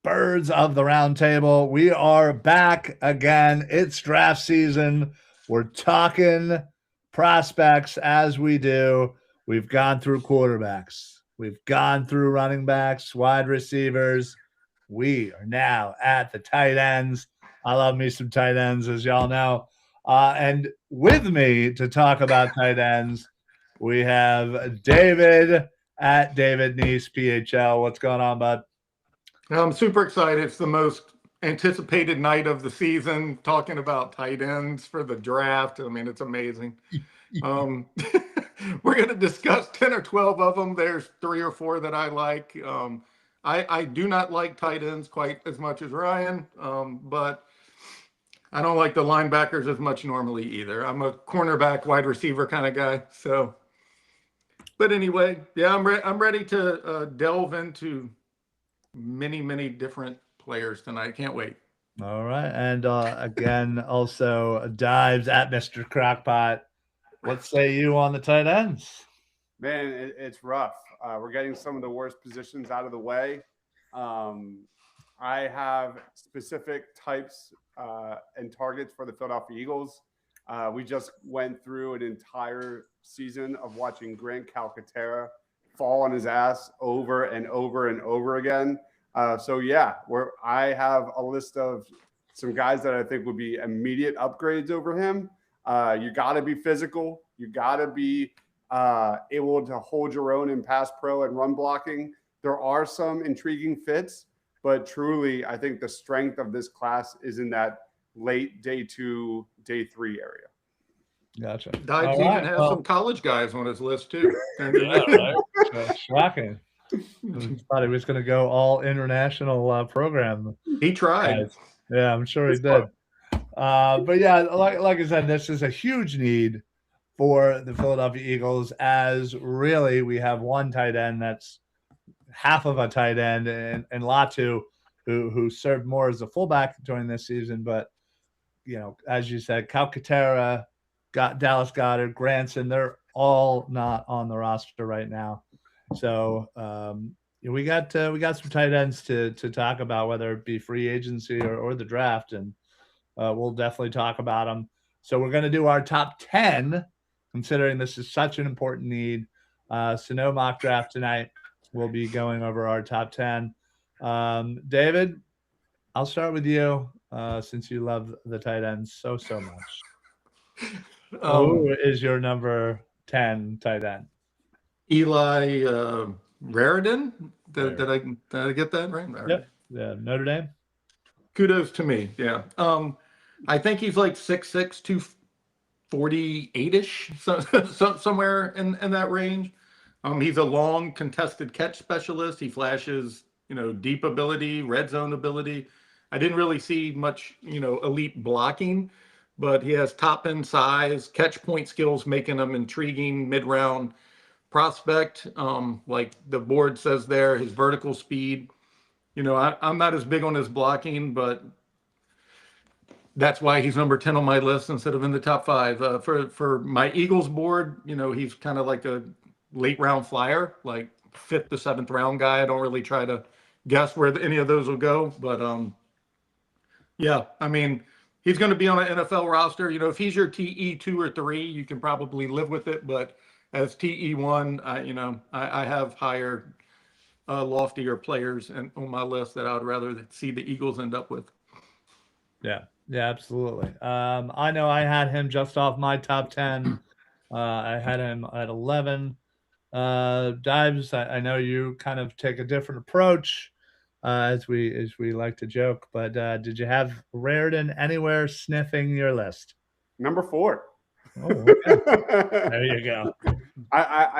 Birds of the round table. We are back again. It's draft season. We're talking prospects as we do. We've gone through quarterbacks. We've gone through running backs, wide receivers. We are now at the tight ends. I love me some tight ends, as y'all know. And with me to talk about tight ends, we have David at David Neese, PHL. What's going on, bud? I'm super excited. It's the most anticipated night of the season, talking about tight ends for the draft. I mean, it's amazing. Um, we're going to discuss 10 or 12 of them. There's 3 or 4 that I like. I do not like tight ends quite as much as Ryan, but I don't like the linebackers as much normally either. I'm a cornerback, wide receiver kind of guy. So, but anyway, yeah, I'm ready to delve into many different players tonight. Can't wait. All right. And again, also dives at Mr. Crockpot. What say you on the tight ends? Man, it's rough. We're getting some of the worst positions out of the way. I have specific types and targets for the Philadelphia Eagles. We just went through an entire season of watching Grant Calcaterra fall on his ass over and over and over again. So yeah, I have a list of some guys that I think would be immediate upgrades over him. You got to be physical. You got to be able to hold your own in pass pro and run blocking. There are some intriguing fits, but truly, I think the strength of this class is in that late day 2, day 3 area. Gotcha. Dives even has some college guys on his list too. Yeah, right? Shocking. I thought he was going to go all international program. He tried. Guys. Yeah, I'm sure he did. But yeah, like I said, this is a huge need for the Philadelphia Eagles, as really we have one tight end that's half of a tight end, and Latu, who served more as a fullback during this season. But, you know, as you said, Calcaterra, Dallas Goedert, Granson, they're all not on the roster right now. So we got some tight ends to talk about, whether it be free agency or the draft, and we'll definitely talk about them. So we're going to do our top 10, considering this is such an important need. So no mock draft tonight. We'll be going over our top 10. David, I'll start with you since you love the tight ends so much. Who is your number 10 tight end? Eli Raridan. Did I get that right? Yep. Yeah, Notre Dame. Kudos to me. Yeah. I think he's like 6'6", 248-ish, so somewhere in that range. He's a long contested catch specialist. He flashes, deep ability, red zone ability. I didn't really see much, elite blocking, but he has top end size, catch point skills, making him intriguing mid-round prospect. Like the board says there, his vertical speed. I'm not as big on his blocking, but that's why he's number 10 on my list instead of in the top 5. For my Eagles board, he's kind of like a late round flyer, like 5th to 7th round guy. I don't really try to guess where any of those will go, but yeah, I mean, he's going to be on an NFL roster. If he's your TE 2 or 3, you can probably live with it, but as TE 1, I have higher, loftier players on my list that I would rather see the Eagles end up with. Yeah, absolutely. I know I had him just off my top 10. I had him at 11. Dives, I know you kind of take a different approach, as we like to joke, but did you have Raridan anywhere sniffing your list? Number 4. Oh, okay. There you go.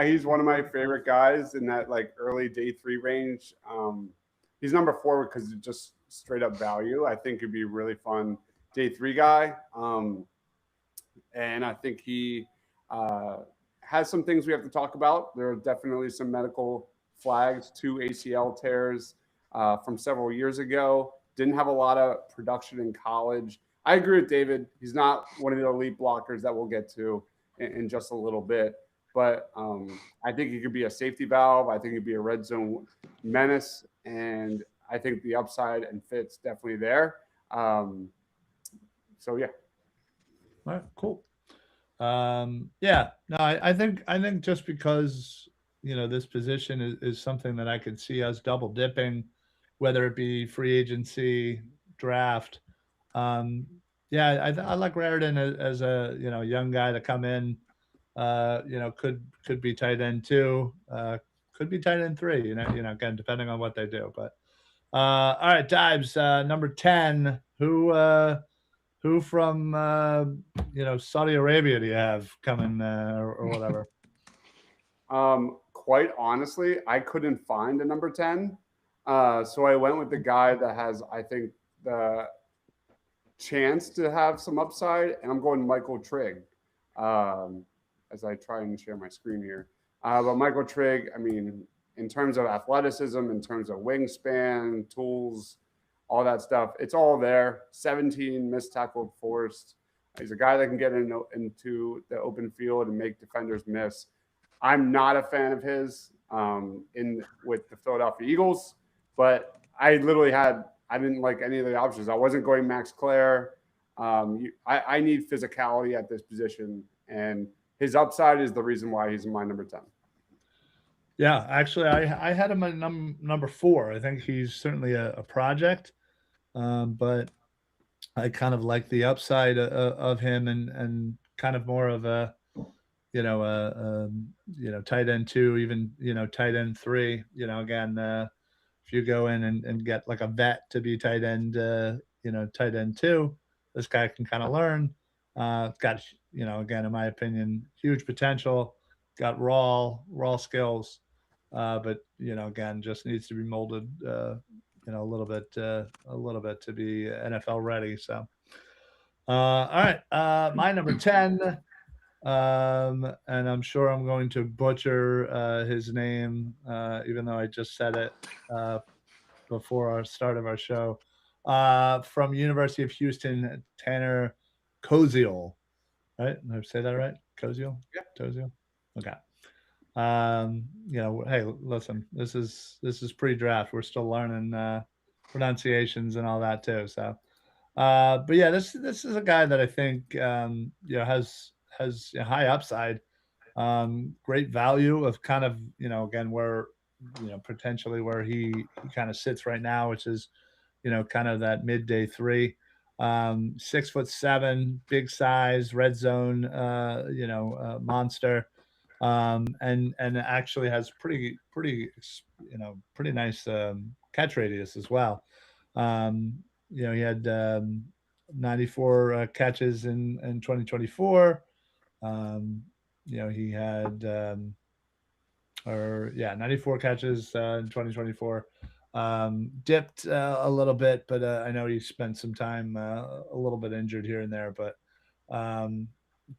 He's one of my favorite guys in that like early day 3 range. He's number 4 because it's just straight up value. I think he'd be a really fun day 3 guy. And I think he has some things we have to talk about. There are definitely some medical flags, 2 ACL tears from several years ago. Didn't have a lot of production in college. I agree with David. He's not one of the elite blockers that we'll get to in just a little bit. But I think he could be a safety valve. I think he'd be a red zone menace. And I think the upside and fit's definitely there. So yeah. All right, cool. Yeah, no, I think just because this position is something that I could see us double dipping, whether it be free agency, draft. Um, yeah, I like Raritan as a young guy to come in. Could be tight end two, could be tight end three. Again, depending on what they do. But all right, Dives, number 10. Who from Saudi Arabia do you have coming or whatever? Quite honestly, I couldn't find a number 10. So I went with the guy that has, I think, the chance to have some upside, and I'm going Michael Trigg. As I try and share my screen here. But Michael Trigg, I mean, in terms of athleticism, in terms of wingspan, tools, all that stuff, it's all there. 17 missed tackle forced. He's a guy that can get into the open field and make defenders miss. I'm not a fan of his with the Philadelphia Eagles, but I didn't like any of the options. I wasn't going Max Clare. I need physicality at this position, and his upside is the reason why he's in my number 10. Yeah, actually, I had him at number 4. I think he's certainly a project, but I kind of like the upside of him and kind of more of a tight end 2, even tight end 3. Again, if you go in and get like a vet to be tight end, tight end 2, this guy can kind of learn. Got again, in my opinion, huge potential. Got raw skills, but again, just needs to be molded. A little bit to be NFL ready. So, all right, my number 10. And I'm sure I'm going to butcher his name, even though I just said it before our start of our show. From University of Houston, Tanner Koziel, right? Did I say that right? Koziel? Yeah. Koziel? Okay. Hey, listen, this is pre-draft. We're still learning pronunciations and all that too. So, but yeah, this is a guy that I think has high upside, great value of kind of again where potentially where he kind of sits right now, which is kind of that midday 3. 6'7", big size, red zone, monster, and actually has pretty nice catch radius as well. He had 94 catches in 2024. He had 94 catches in 2024. Dipped a little bit, but I know he spent some time a little bit injured here and there, but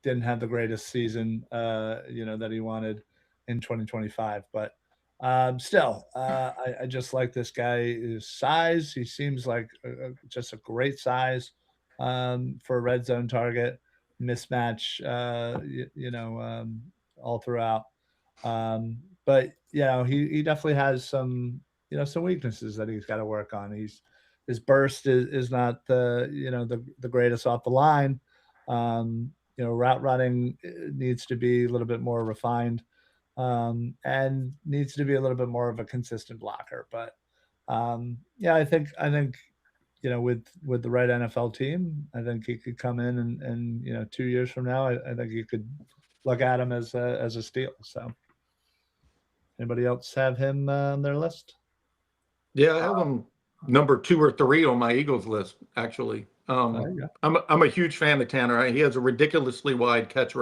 didn't have the greatest season that he wanted in 2025. But still, I just like this guy. His size, he seems like just a great size for a red zone target. Mismatch, all throughout. But he definitely has some some weaknesses that he's got to work on. His burst is not the greatest off the line. Route running needs to be a little bit more refined, and needs to be a little bit more of a consistent blocker. But I think with the right NFL team, I think he could come in and 2 years from now, I think you could look at him as a steal. So, anybody else have him on their list? Yeah, I have him number 2 or 3 on my Eagles list, actually. I'm a huge fan of Tanner. He has a ridiculously wide catch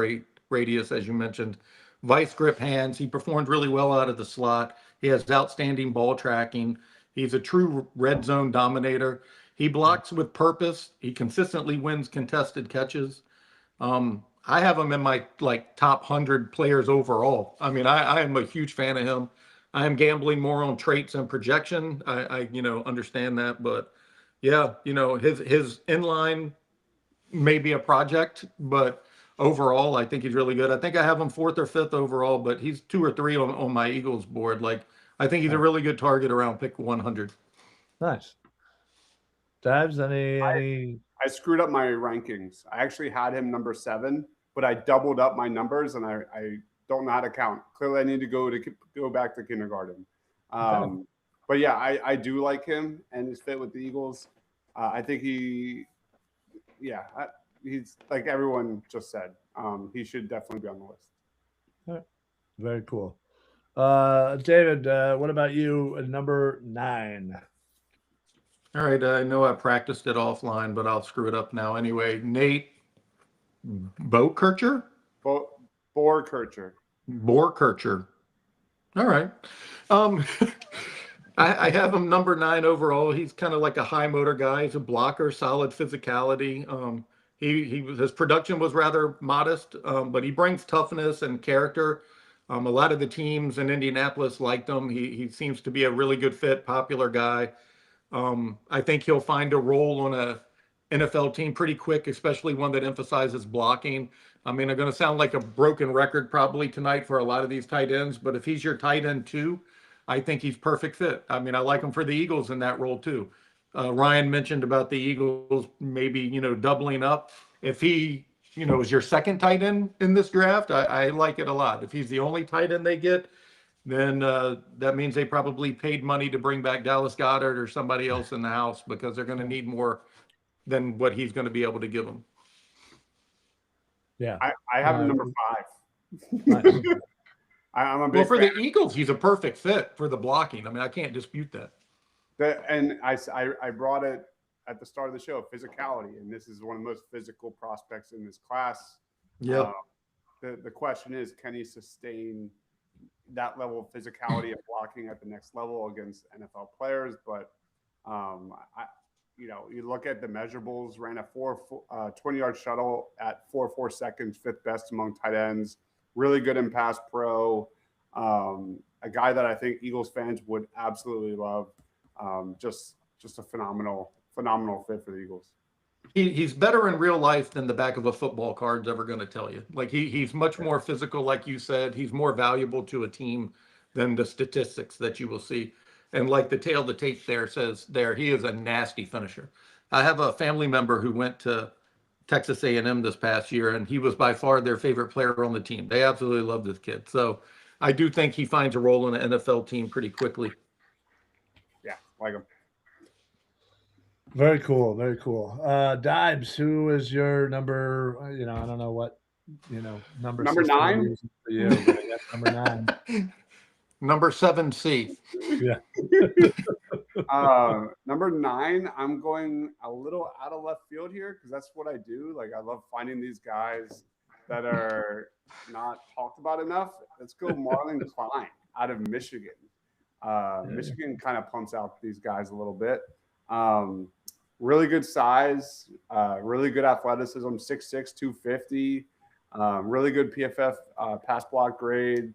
radius, as you mentioned. Vice grip hands. He performed really well out of the slot. He has outstanding ball tracking. He's a true red zone dominator. He blocks with purpose. He consistently wins contested catches. I have him in my top 100 players overall. I mean, I am a huge fan of him. I am gambling more on traits and projection. I understand that, but yeah, his inline may be a project, but overall, I think he's really good. I think I have him 4th or 5th overall, but he's 2 or 3 on my Eagles board. I think he's a really good target around pick 100. Nice. Dives, any I screwed up my rankings. I actually had him number 7, but I doubled up my numbers, and I don't know how to count. Clearly, I need to go back to kindergarten. Okay. But yeah, I do like him and his fit with the Eagles. I think he's like everyone just said. He should definitely be on the list. All right. Very cool. David, what about you at number 9? All right, I know I practiced it offline, but I'll screw it up now anyway. Nate Bokercher? Borkercher. Borkercher. All right. Um, I have him number 9 overall. He's kind of like a high motor guy. He's a blocker, solid physicality. His production was rather modest, but he brings toughness and character. A lot of the teams in Indianapolis liked him. He seems to be a really good fit, popular guy. I think he'll find a role on a NFL team pretty quick, especially one that emphasizes blocking. I mean, I'm going to sound like a broken record probably tonight for a lot of these tight ends, but if he's your tight end too, I think he's perfect fit. I mean, I like him for the Eagles in that role too. Ryan mentioned about the Eagles maybe, doubling up. If he, is your second tight end in this draft, I like it a lot. If he's the only tight end they get, then that means they probably paid money to bring back Dallas Goedert or somebody else in the house because they're going to need more than what he's going to be able to give them. Yeah. I have him number 5. Nice. I'm a big Well, for fan. the Eagles, he's a perfect fit for the blocking. I mean, I can't dispute that. And I brought it at the start of the show, physicality, and this is one of the most physical prospects in this class. Yeah. The question is, can he sustain that level of physicality of blocking at the next level against NFL players? But you look at the measurables, ran a 20-yard shuttle at 4.4 seconds, 5th best among tight ends. Really good in pass pro. A guy that I think Eagles fans would absolutely love. Just a phenomenal fit for the Eagles. He's better in real life than the back of a football card's ever going to tell you. Like he's much more physical, like you said. He's more valuable to a team than the statistics that you will see. And like the tail of the tape there says, he is a nasty finisher. I have a family member who went to Texas A&M this past year, and he was by far their favorite player on the team. They absolutely love this kid. So I do think he finds a role in an NFL team pretty quickly. Yeah, like him. Very cool. Very cool. Dibes, who is your number? I don't know what number 9 for you, but I guess number 9. Number 7C. Yeah. Number 9, I'm going a little out of left field here because that's what I do. Like, I love finding these guys that are not talked about enough. Let's go Marlon Klein out of Michigan. Michigan kind of pumps out these guys a little bit. Really good size, really good athleticism, 6'6", 250. Really good PFF pass block grade.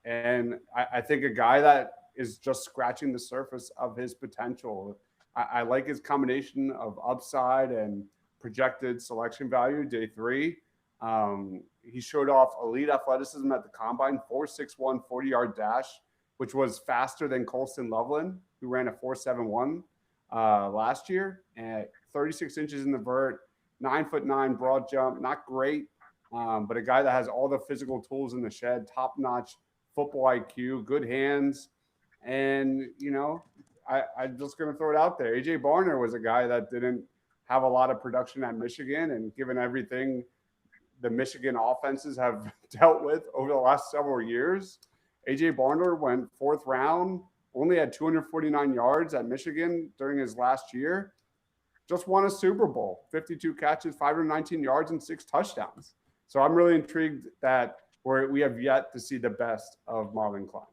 And I think a guy that is just scratching the surface of his potential. I like his combination of upside and projected selection value, day 3. He showed off elite athleticism at the combine, 4.61 40-yard dash, which was faster than Colston Loveland, who ran a 4.71 last year, at 36 inches in the vert, 9'9" broad jump, not great, but a guy that has all the physical tools in the shed, top-notch football IQ, good hands. And, I'm just going to throw it out there. A.J. Barner was a guy that didn't have a lot of production at Michigan, and given everything the Michigan offenses have dealt with over the last several years, A.J. Barner went 4th round, only had 249 yards at Michigan during his last year, just won a Super Bowl, 52 catches, 519 yards, and 6 touchdowns. So I'm really intrigued that we have yet to see the best of Marlon Klein.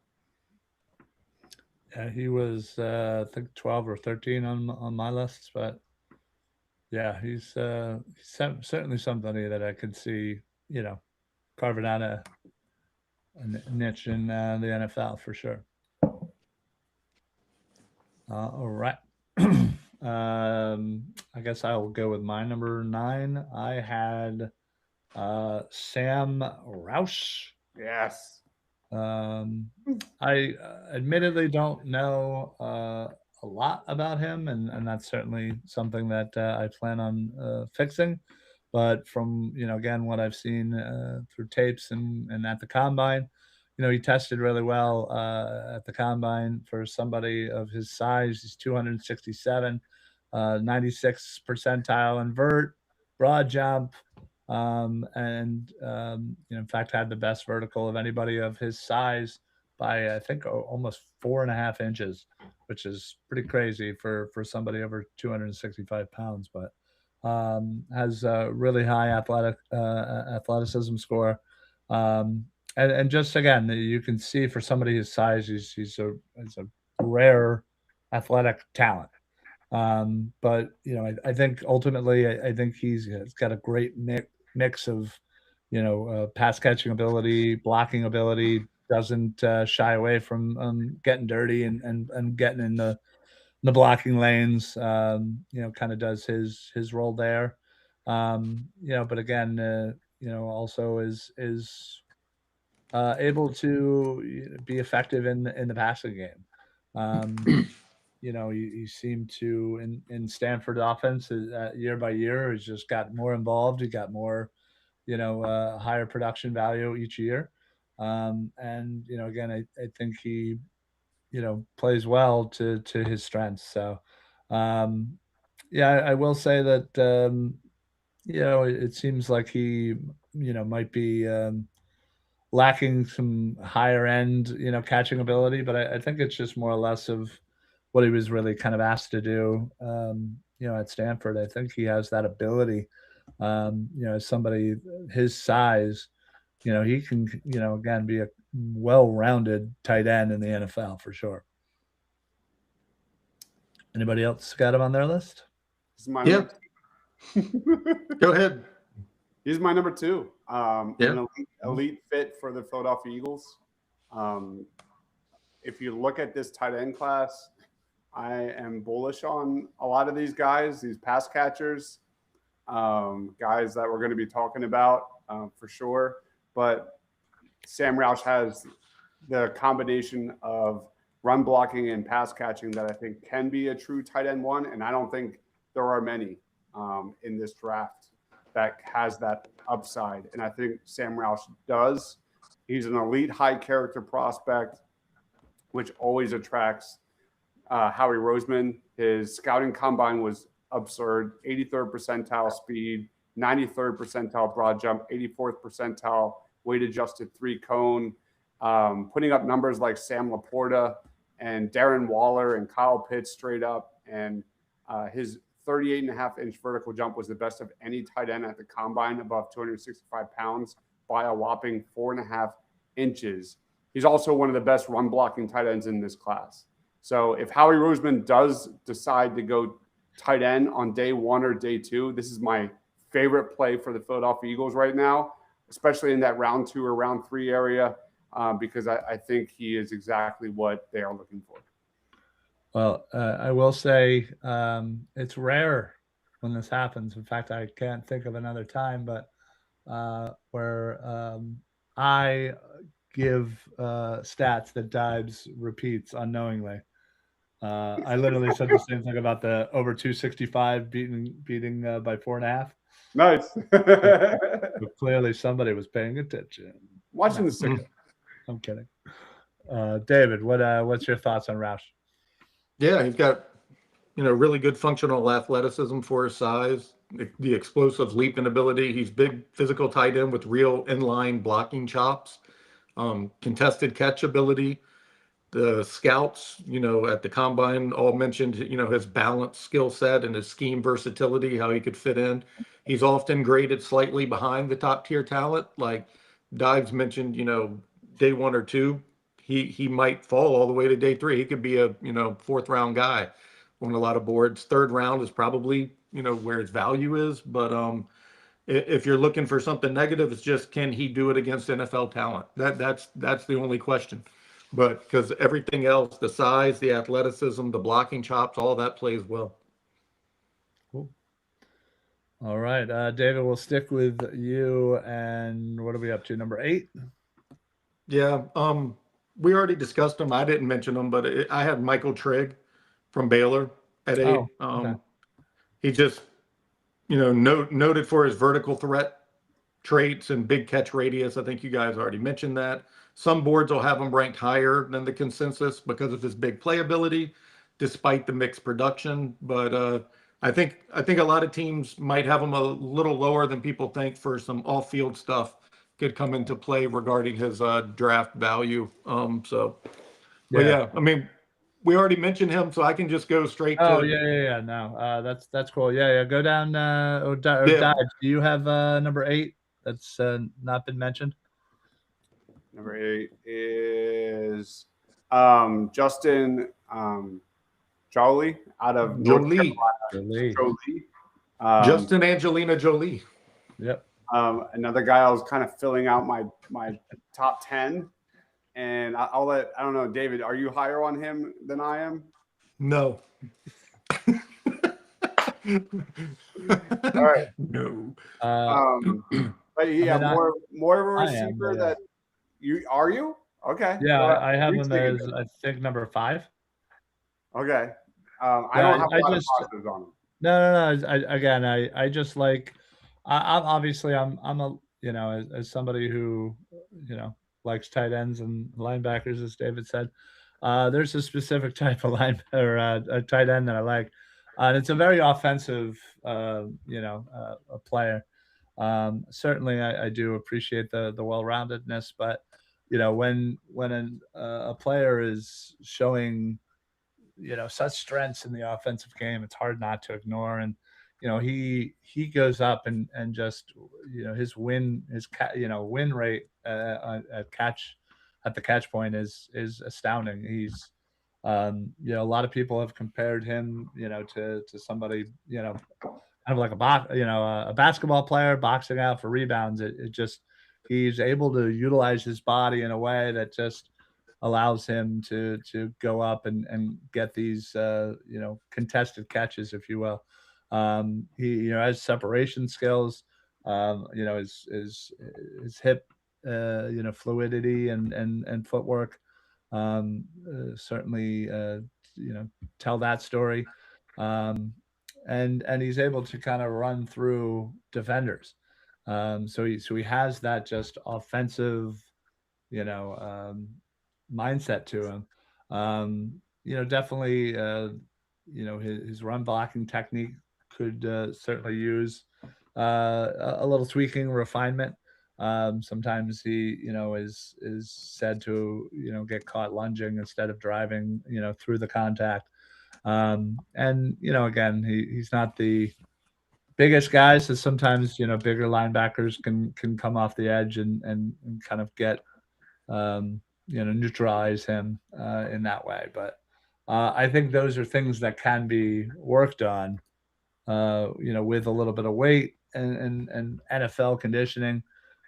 Yeah, he was I think 12 or 13 on my list, but yeah, he's certainly somebody that I could see, carving out a niche in the NFL for sure. All right. I guess I will go with my number 9. I had Sam Roush. Yes. I admittedly don't know a lot about him, and that's certainly something that I plan on fixing. But from again what I've seen through tapes and at the combine, he tested really well at the combine for somebody of his size. He's 267, 96th percentile invert, broad jump, and in fact had the best vertical of anybody of his size by I think almost 4.5 inches, which is pretty crazy for somebody over 265 pounds. But has a really high athleticism score. And just again, you can see for somebody his size, he's a rare athletic talent. But I think ultimately, I think he's got a great mix of pass catching ability, blocking ability. Doesn't shy away from getting dirty and getting in the blocking lanes. Kind of does his role there. But again, also is able to be effective in the passing game. You seem to in Stanford offense year by year has just got more involved. He got more, higher production value each year. And again, I think he plays well to his strengths. So yeah, I will say that it seems like he might be lacking some higher end catching ability, but I think it's just more or less of what he was really kind of asked to do at Stanford. I think he has that ability. As somebody his size, he can again be a well-rounded tight end in the NFL for sure. Anybody else got him on their list? Yeah. Go ahead. He's my number 2. Yeah. An elite fit for the Philadelphia Eagles. If you look at this tight end class, I am bullish on a lot of these guys, these pass catchers, guys that we're going to be talking about for sure. But Sam Roush has the combination of run blocking and pass catching that I think can be a true tight end 1. And I don't think there are many in this draft that has that upside. And I think Sam Roush does. He's an elite high character prospect, which always attracts Howie Roseman. His scouting combine was absurd. 83rd percentile speed, 93rd percentile broad jump, 84th percentile weight adjusted 3-cone, putting up numbers like Sam Laporta and Darren Waller and Kyle Pitts straight up. And his 38.5-inch vertical jump was the best of any tight end at the combine above 265 pounds by a whopping 4.5 inches. He's also one of the best run blocking tight ends in this class. So if Howie Roseman does decide to go tight end on day 1 or day 2, this is my favorite play for the Philadelphia Eagles right now, especially in that round 2 or round 3 area, because I think he is exactly what they are looking for. Well, I will say it's rare when this happens. In fact, I can't think of another time, but where I give stats that Dibes repeats unknowingly. I literally said the same thing about the over 265 beating by 4.5. Nice. But clearly somebody was paying attention. Watching the signal. I'm kidding. David, what's your thoughts on Roush? Yeah, he's got, really good functional athleticism for his size, the explosive leaping ability. He's big physical tight end with real inline blocking chops, contested catch ability. The scouts, at the combine all mentioned, his balanced skill set and his scheme versatility, how he could fit in. He's often graded slightly behind the top tier talent. Like Dives mentioned, day 1 or 2, he might fall all the way to day 3. He could be a, 4th round guy on a lot of boards. 3rd round is probably, where his value is. But if you're looking for something negative, it's just, can he do it against NFL talent? That's the only question. But because everything else, the size, the athleticism, the blocking chops, all that plays well. Cool. All right, David, we'll stick with you. And what are we up to? Number 8? Yeah. We already discussed him. I didn't mention him, but I had Michael Trigg from Baylor at 8. Okay. He just, noted for his vertical threat traits and big catch radius. I think you guys already mentioned that. Some boards will have him ranked higher than the consensus because of his big playability, despite the mixed production. But I think a lot of teams might have him a little lower than people think for some off-field stuff could come into play regarding his draft value. But yeah, I mean, we already mentioned him, so I can just go straight Oh, to. yeah. No, that's cool. Yeah. Go down. Dodge. Do you have number 8 that's not been mentioned? Number 8 is Justin Jolie out of North Carolina. Jolie. Justin Angelina Jolie. Yep. Another guy I was kind of filling out my top 10, and I don't know, David, are you higher on him than I am? No. All right. No. But yeah, I mean, more of a receiver that you are you? Okay. Yeah, I have him as I think number 5. Okay. I don't have a lot of positives on him. No. I just like I'm obviously I'm a as somebody who likes tight ends and linebackers, as David said. There's a specific type of a tight end that I like, and it's a very offensive a player. Certainly, I do appreciate the well-roundedness, but when a player is showing such strengths in the offensive game, it's hard not to ignore. And he goes up and just his win rate at the catch point is astounding. He's a lot of people have compared him to somebody kind of like a basketball player boxing out for rebounds. It just he's able to utilize his body in a way that just allows him to go up and get these contested catches, if you will. He has separation skills, his hip fluidity and footwork certainly tell that story. And he's able to kind of run through defenders. So he has that just offensive mindset to him. Definitely, his run blocking technique could certainly use a little tweaking, refinement. Sometimes he, is said to, get caught lunging instead of driving, through the contact. And again, he's not the biggest guy, so sometimes bigger linebackers can come off the edge and kind of get neutralize him in that way. But I think those are things that can be worked on, with a little bit of weight and NFL conditioning.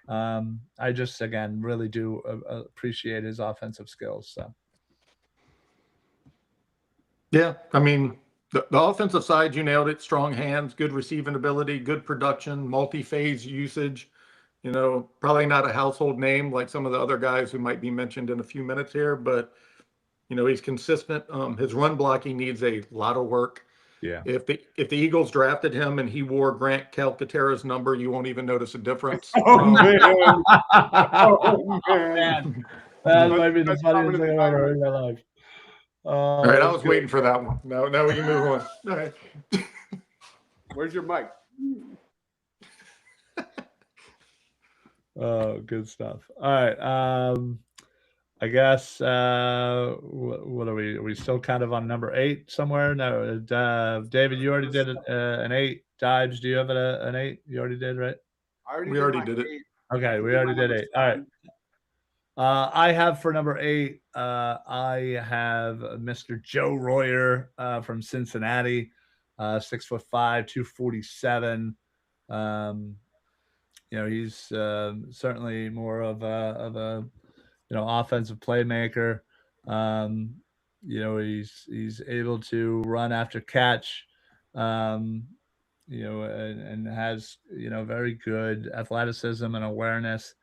I just, again, really do appreciate his offensive skills. So. Yeah, I mean, the offensive side, you nailed it. Strong hands, good receiving ability, good production, multi-phase usage. Probably not a household name like some of the other guys who might be mentioned in a few minutes here, but he's consistent. His run blocking needs a lot of work. Yeah. If the Eagles drafted him and he wore Grant Calcaterra's number, you won't even notice a difference. Oh man! Oh man! That might be the funniest thing I've ever heard in my life. All right, I was waiting for that one. Now we can move on. All right. Where's your mic? Oh, good stuff. All right. I guess what are we? Are we still kind of on number 8 somewhere? No, David, you already did an 8. Dodge, do you have an 8? You already did, right? We already did it. Okay, we already did 8. All right. I have for number 8. I have Mr. Joe Royer from Cincinnati, 6'5", 247. He's certainly more of a offensive playmaker. He's able to run after catch, and has very good athleticism and awareness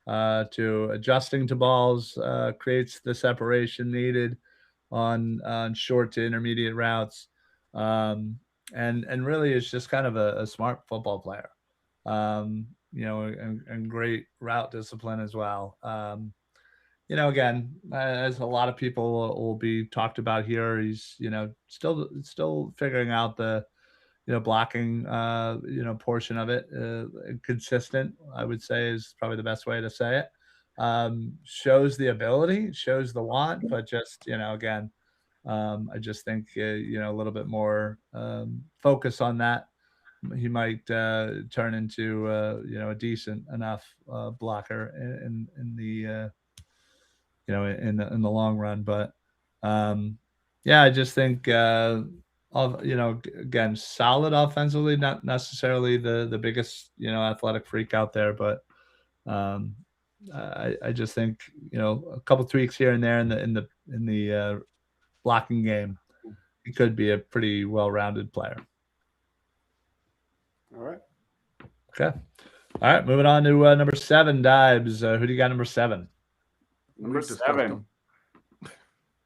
to adjusting to balls, creates the separation needed. on short to intermediate routes, and really is just kind of a smart football player, and great route discipline as well. Again, as a lot of people will be talked about here, he's still figuring out the blocking portion of it. Consistent, I would say, is probably the best way to say it. Shows the ability, shows the want, but just again, I just think a little bit more focus on that. He might turn into a decent enough blocker in the in the long run. But yeah, I just think again, solid offensively, not necessarily the biggest athletic freak out there, but I just think a couple tweaks here and there in the blocking game, he could be a pretty well-rounded player. All right. Okay. All right, moving on to number 7, Dibes. Who do you got number 7? Number We've discussed 7. him.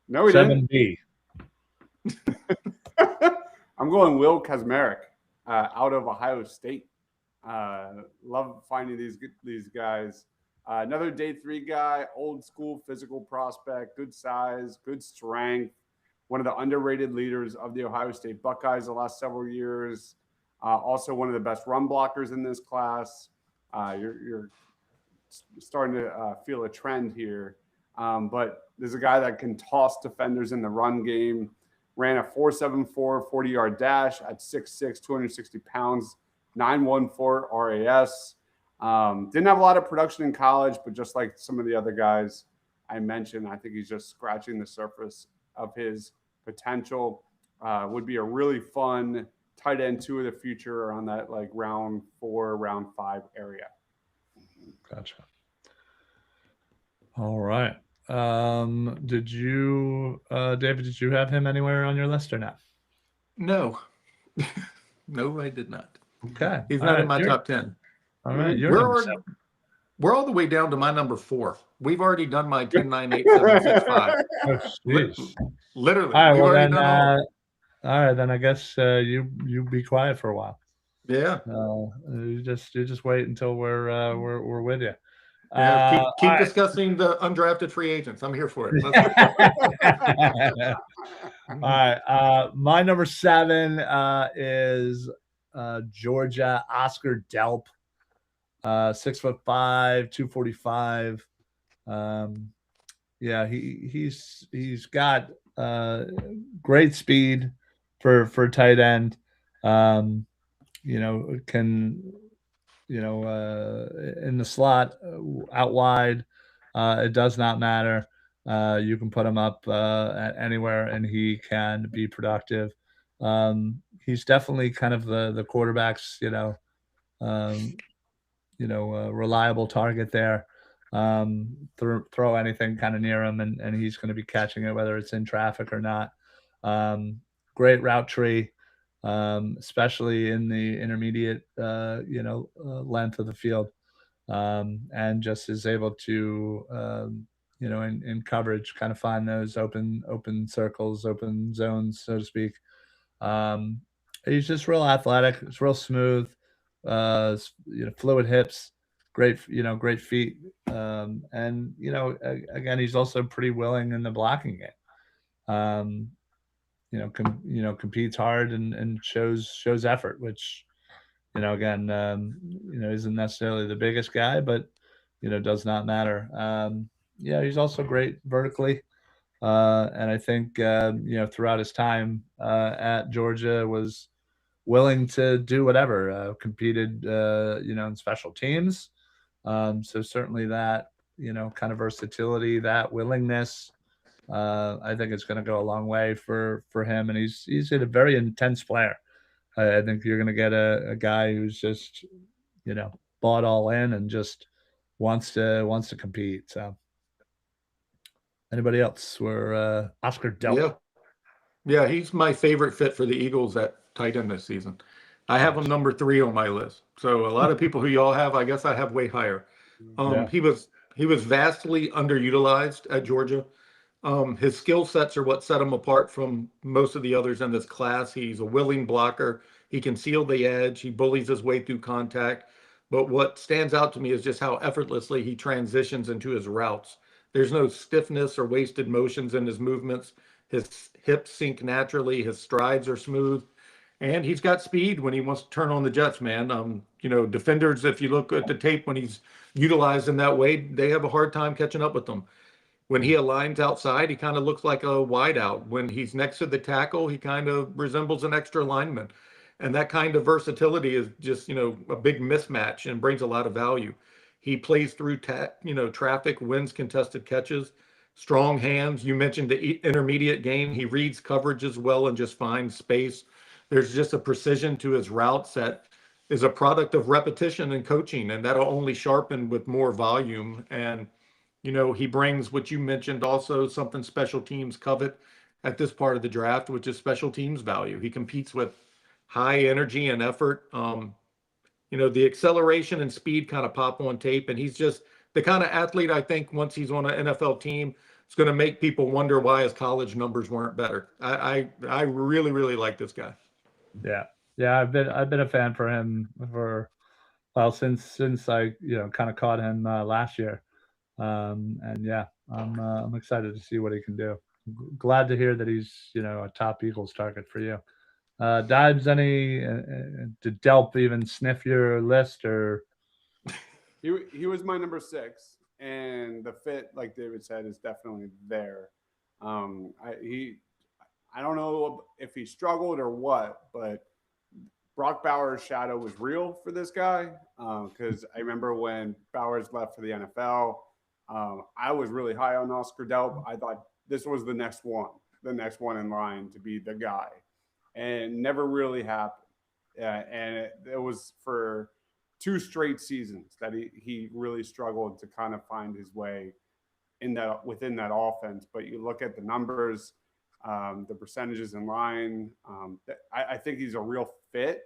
No, we didn't. 7B. I'm going Will Kazmarek out of Ohio State. Love finding these guys. Another day 3 guy, old school physical prospect, good size, good strength. One of the underrated leaders of the Ohio State Buckeyes the last several years. Also one of the best run blockers in this class. You're starting to feel a trend here. But there's a guy that can toss defenders in the run game. Ran a 4.74 40-yard dash at 6'6", 260 pounds, 9.14 RAS. Didn't have a lot of production in college, but just like some of the other guys I mentioned, I think he's just scratching the surface of his potential. Would be a really fun tight end 2 of the future around that like round 4, round 5 area. Gotcha. All right. Did you, David, did you have him anywhere on your list or not? No. No, I did not. Okay. He's not in my top 10. All right. You're We're all the way down to my number 4. We've already done my 10, 9, 8, 7, 6, 5. Literally. All right. We've Well, already then, done all right. Then I guess you be quiet for a while. Yeah. You just wait until we're with you. Yeah, keep right. discussing the undrafted free agents. I'm here for it. All right. My number 7 is Georgia Oscar Delp, 6'5", 245. Yeah, he's got great speed for tight end. Can in the slot, out wide, it does not matter. You can put him up at anywhere, and he can be productive. He's definitely kind of the quarterback's reliable target there. Throw anything kind of near him, and he's going to be catching it, whether it's in traffic or not. Great route tree. Especially in the intermediate, length of the field, and just is able to, in coverage, kind of find those open circles, open zones, so to speak. He's just real athletic. It's real smooth, fluid hips, great feet, and again, he's also pretty willing in the blocking game. Competes hard and shows effort, which, again, isn't necessarily the biggest guy, but, does not matter. He's also great vertically. And I think, throughout his time at Georgia was willing to do whatever, competed, in special teams. So certainly that, kind of versatility, that willingness, I think it's going to go a long way for him, and he's a very intense player. I think you're going to get a guy who's just bought all in and just wants to compete. So, anybody else? We're Oscar Delp. Yeah, he's my favorite fit for the Eagles at tight end this season. I have him number 3 on my list. So a lot of people who y'all have, I guess I have way higher. He was vastly underutilized at Georgia. His skill sets are what set him apart from most of the others in this class. He's a willing blocker. He can seal the edge. He bullies his way through contact. But what stands out to me is just how effortlessly he transitions into his routes. There's no stiffness or wasted motions in his movements. His hips sink naturally. His strides are smooth. And he's got speed when he wants to turn on the jets, man. Defenders, if you look at the tape when he's utilized in that way, they have a hard time catching up with him. When he aligns outside, he kind of looks like a wideout. When he's next to the tackle, he kind of resembles an extra lineman. And that kind of versatility is just, a big mismatch and brings a lot of value. He plays through, traffic, wins contested catches, strong hands. You mentioned the intermediate game. He reads coverages well and just finds space. There's just a precision to his routes that is a product of repetition and coaching, and that'll only sharpen with more volume. And he brings what you mentioned also, something special teams covet at this part of the draft, which is special teams value. He competes with high energy and effort. The acceleration and speed kind of pop on tape, and he's just the kind of athlete I think once he's on an NFL team, it's going to make people wonder why his college numbers weren't better. I really, really like this guy. Yeah. I've been a fan for him since I kind of caught him last year. And yeah, I'm excited to see what he can do. Glad to hear that he's a top Eagles target for you. Dibes, did Delp even sniff your list or? He was my number 6, and the fit, like David said, is definitely there. I don't know if he struggled or what, but Brock Bowers' shadow was real for this guy. Because I remember when Bowers left for the NFL, I was really high on Oscar Delp. I thought this was the next one in line to be the guy, and never really happened. And it was for 2 straight seasons that he really struggled to kind of find his way within that offense. But you look at the numbers, the percentages in line. I think he's a real fit,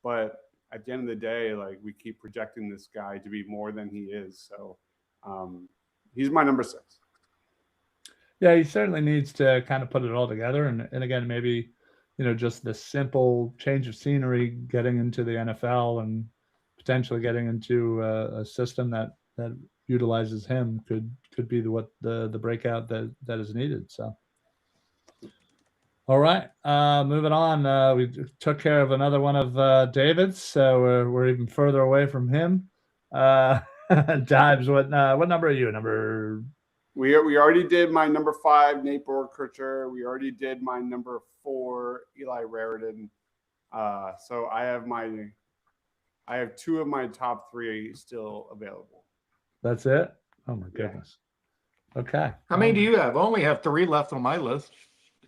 but at the end of the day, like, we keep projecting this guy to be more than he is. So he's my number 6. Yeah, he certainly needs to kind of put it all together. And again, maybe, just the simple change of scenery, getting into the NFL and potentially getting into a system that utilizes him could be the breakout that is needed. So, all right, moving on. We took care of another one of David's, so we're even further away from him. Dives, what number are you? Number. We already did my number 5, Nate Borkircher. We already did my number 4, Eli Raritan. So I have 2 of my top 3 still available. That's it? Oh my goodness. Yeah. Okay. How many do you have? I only have 3 left on my list.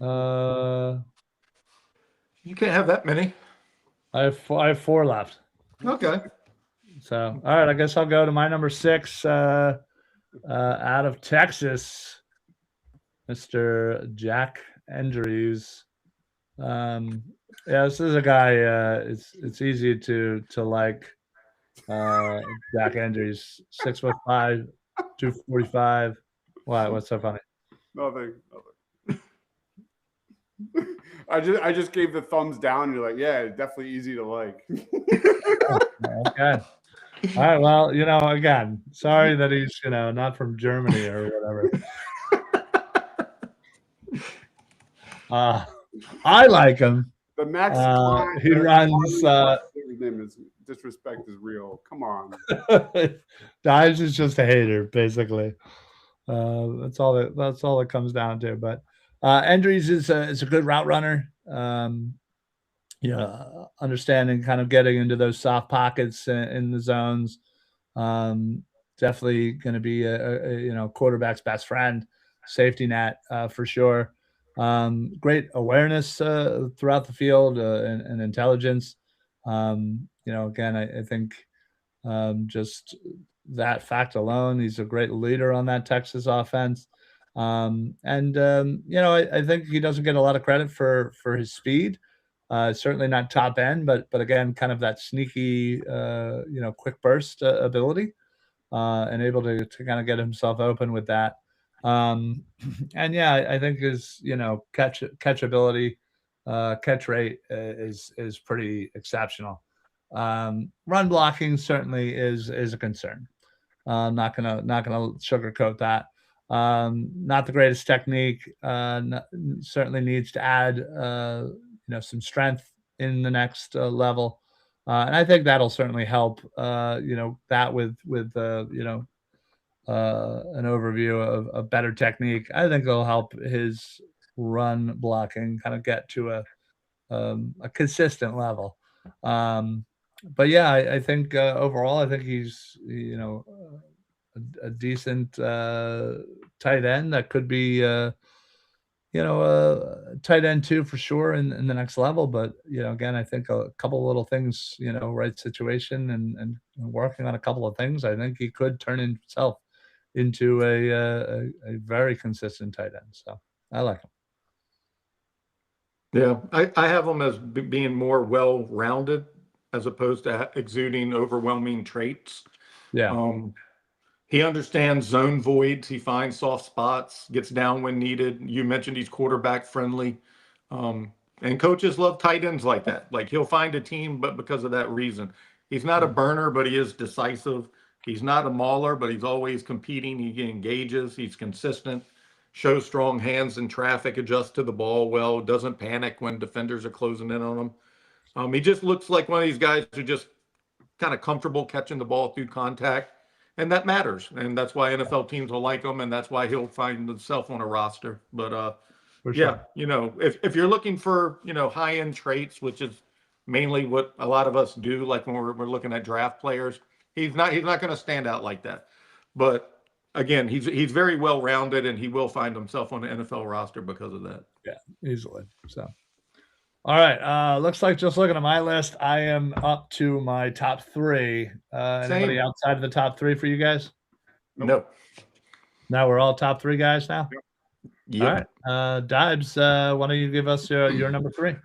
You can't have that many. I have 4 left. Okay. So, all right, I guess I'll go to my number 6. Out of Texas, Mr. Jack Andrews. This is a guy. It's easy to like Jack Andrews. 6'5", 245. Why? What's so funny? Nothing. I just gave the thumbs down. You're like, yeah, definitely easy to like. Okay. All right. Well, again, sorry that he's, not from Germany or whatever. I like him. The Max. He runs. His name is disrespect is real. Come on. Dives is just a hater, basically. That's all it comes down to. But Andrews is a good route runner. Understanding kind of getting into those soft pockets in the zones. Definitely going to be a quarterback's best friend, safety net for sure. Great awareness throughout the field and intelligence. Again, I think just that fact alone, he's a great leader on that Texas offense. I think he doesn't get a lot of credit for his speed. Certainly not top end, but again, kind of that sneaky, quick burst ability, and able to kind of get himself open with that. And yeah, I think his catchability, catch rate is pretty exceptional. Run blocking certainly is a concern. Not gonna sugarcoat that. Not the greatest technique. Certainly needs to add some strength in the next level, and I think that'll certainly help. That with an overview of better technique. I think it'll help his run blocking kind of get to a consistent level. Um, but yeah, I think overall, I think he's a decent tight end that could be tight end two for sure in the next level. But again, I think a couple of little things, right situation and working on a couple of things, I think he could turn himself into a very consistent tight end. So I like him. Yeah, I have him as being more well-rounded as opposed to exuding overwhelming traits. Yeah. He understands zone voids. He finds soft spots, gets down when needed. You mentioned he's quarterback friendly. And coaches love tight ends like that. Like he'll find a team, but because of that reason. He's not a burner, but he is decisive. He's not a mauler, but he's always competing. He engages. He's consistent, shows strong hands in traffic, adjusts to the ball well, doesn't panic when defenders are closing in on him. He just looks like one of these guys who just kind of comfortable catching the ball through contact. And that matters. And that's why NFL teams will like him. And that's why he'll find himself on a roster. But yeah, sure. if you're looking for, high end traits, which is mainly what a lot of us do, like when we're looking at draft players, he's not going to stand out like that. But again, he's very well rounded, and he will find himself on the NFL roster because of that. Yeah, easily. So, all right. Looks like just looking at my list, I am up to my top three. Anybody outside of the top three for you guys? No. Now we're all top three guys now. Yep. All right. Dibes, why don't you give us your number three?